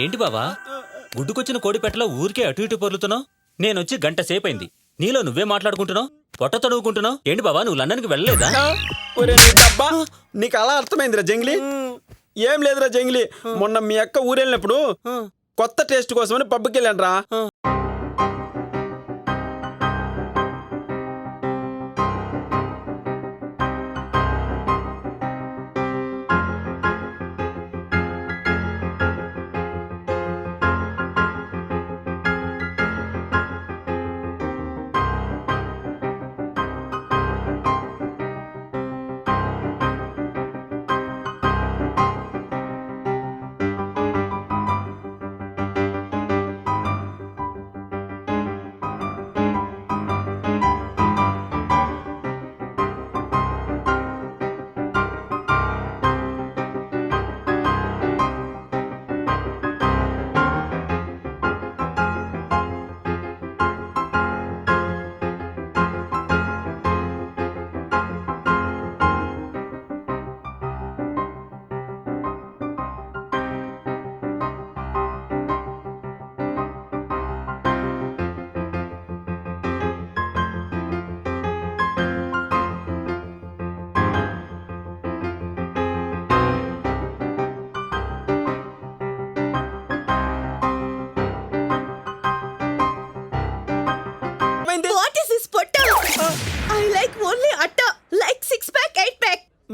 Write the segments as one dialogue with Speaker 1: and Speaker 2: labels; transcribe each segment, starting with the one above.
Speaker 1: ఏంటి బావా గుడ్డుకొచ్చిన కోడి పెట్టలో ఊరికే అటు ఇటు పొర్లుతున్నావు? నేనొచ్చి గంట సేపైంది, నీలో నువ్వే మాట్లాడుకుంటున్నావు, పొట్ట తడువుకుంటున్నావు. ఏంటి బావా నువ్వు లండన్కి వెళ్ళలేదా?
Speaker 2: నీకు అలా అర్థమైందిరా జంగ్లీ? ఏం లేదురా జంగ్లీ, మొన్న మీ అక్క ఊరెళ్ళినప్పుడు కొత్త టేస్ట్ కోసమని పబ్కి వెళ్ళాను రా.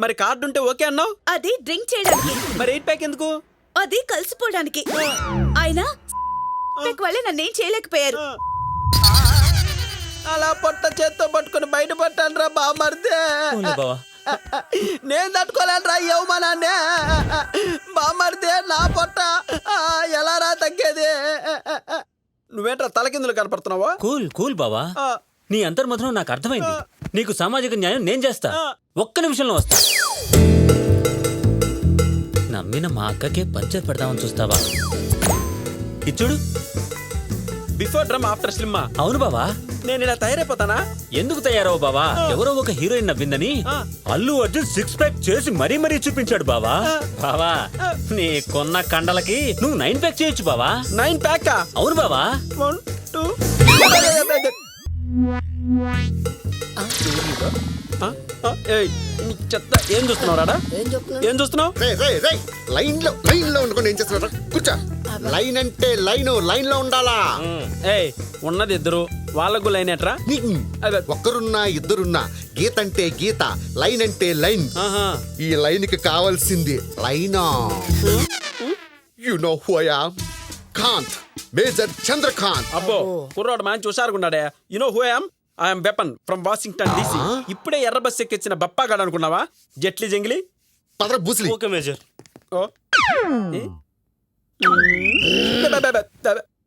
Speaker 2: మరి కార్డు ఉంటే ఓకే అన్నావు.
Speaker 3: అది డ్రింక్ చేయడానికి.
Speaker 2: మరి 8 ప్యాక్ ఎందుకు?
Speaker 3: అది కలిసిపోవడానికి. ఆయన వల్లే నన్నేం చేయలేకపోయారు.
Speaker 2: అలా పొట్ట చేత్తో పట్టుకుని బయట పట్టాను రా బామర్దే. నేను తట్టుకోలేను రా యవమానాన్నే. బామర్దే నా పొట్ట ఎలా రా తగ్గేది? నువ్వేంట్రా తలకిందులు కనపడుతున్నావా?
Speaker 1: కూల్ కూల్ బావా, నీ అంతర్మధురం నాకు అర్థమైంది. నీకు సామాజిక న్యాయం నేను చేస్తా, ఒక్క నిమిషంలో వస్తా. నమ్మిన మా అక్కకే పంచర్ పెడదామని చూస్తావా? ఇచ్చుడు
Speaker 2: బిఫోర్ డ్రమ్ ఆఫ్టర్ స్లిమ్.
Speaker 1: అవును బావా.
Speaker 2: నేను ఇలా తయారైపోతానా?
Speaker 1: ఎందుకు తయారవు బావా? ఎవరో ఒక హీరోయిన్ నవ్విందని అల్లు అర్జున్ 6 ప్యాక్ చేసి మరీ మరీ చూపించాడు బావా. బావా నీ కొన్న కండలకి నువ్వు 9 ప్యాక్ చేయొచ్చు బావా.
Speaker 2: 9 ప్యాక్?
Speaker 1: అవును బావా.
Speaker 2: 1 2 చెత్త. ఏం చూస్తున్నావు రాడా? ఏం చూస్తున్నావు?
Speaker 4: లైన్ లో ఉండుకొని ఏం చేస్తున్నా? కూర్చో. లైన్ అంటే లైన్ లో ఉండాలా?
Speaker 2: ఉన్నది ఇద్దరు, వాళ్ళకు లైన్ ఎట్రా?
Speaker 4: ఒక్కరున్నా ఇద్దరున్నా గీత అంటే గీత, లైన్ అంటే లైన్. ఈ లైన్ కి కావాల్సింది లైనా. You know who I am? Kanth, major Chandrakanth.
Speaker 2: అబ్బో కుర్రాడు మంచి హుషారుగున్నాడే. You know who I am? I'm weapon from Washington DC. ఇప్పుడే ఎర్ర బస్ ఎక్కిచ్చిన బప్పాగాడు అనుకున్నావా? జెట్లీ జంగిలీ.
Speaker 4: పదర Bruce Lee.
Speaker 1: Okay major.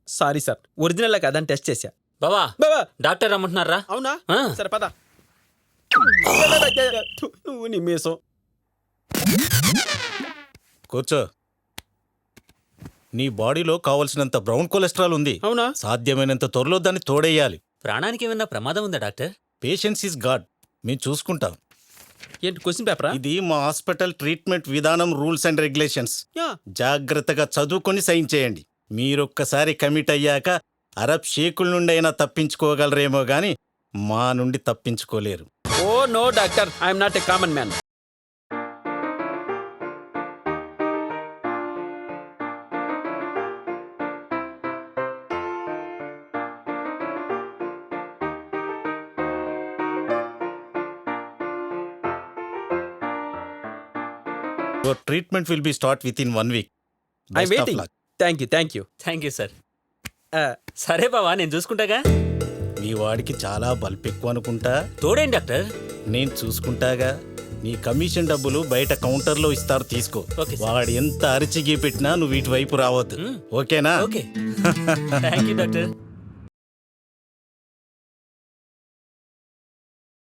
Speaker 2: Sorry sir, original కాదని టెస్ట్ చేశా.
Speaker 1: బావా
Speaker 2: బాబా
Speaker 1: డాక్టర్ రమ్మంటున్నారా?
Speaker 2: అవునా? సరే పద. నువ్వు నీ మీసం.
Speaker 5: కూర్చో. నీ బాడీలో కావలసినంత బ్రౌన్ కొలెస్ట్రాల్ ఉంది.
Speaker 2: అవునా?
Speaker 5: సాధ్యమైనంత త్వరలో దాన్ని తోడేయాలి.
Speaker 1: ప్రాణానికి ఏమన్నా ప్రమాదం ఉందా డాక్టర్?
Speaker 5: Patience is God. మేము చూసుకుంటాం.
Speaker 2: ఏంటి క్వశ్చన్ పేపరా?
Speaker 5: ఇది మా హాస్పిటల్ ట్రీట్మెంట్ విధానం, రూల్స్ అండ్ రెగ్యులేషన్స్. జాగ్రత్తగా చదువుకొని సైన్ చేయండి. మీరొక్కసారి కమిట్ అయ్యాక అరబ్ షేకుల నుండి అయినా తప్పించుకోగలరేమో గాని మా నుండి తప్పించుకోలేరు.
Speaker 2: Oh no doctor, I'm not a common man.
Speaker 5: Your treatment will be start within 1 week.
Speaker 2: I'm waiting. Thank you.
Speaker 1: Thank you sir. సరే బావా, నేను చూసుకుంటాగా.
Speaker 5: మీ వాడికి చాలా బల్బ్ ఎక్కువ అనుకుంటా.
Speaker 1: తోడేంటి డాక్టర్?
Speaker 5: నేను చూసుకుంటాగా. నీ కమిషన్ డబ్బులు బయట కౌంటర్లో ఇస్తారు, తీసుకో. వాడు ఎంత అరిచిగి పెట్టినా నువ్వు ఇటు వైపు రావద్దు. ఓకేనా?
Speaker 1: ఓకే. Thank you doctor.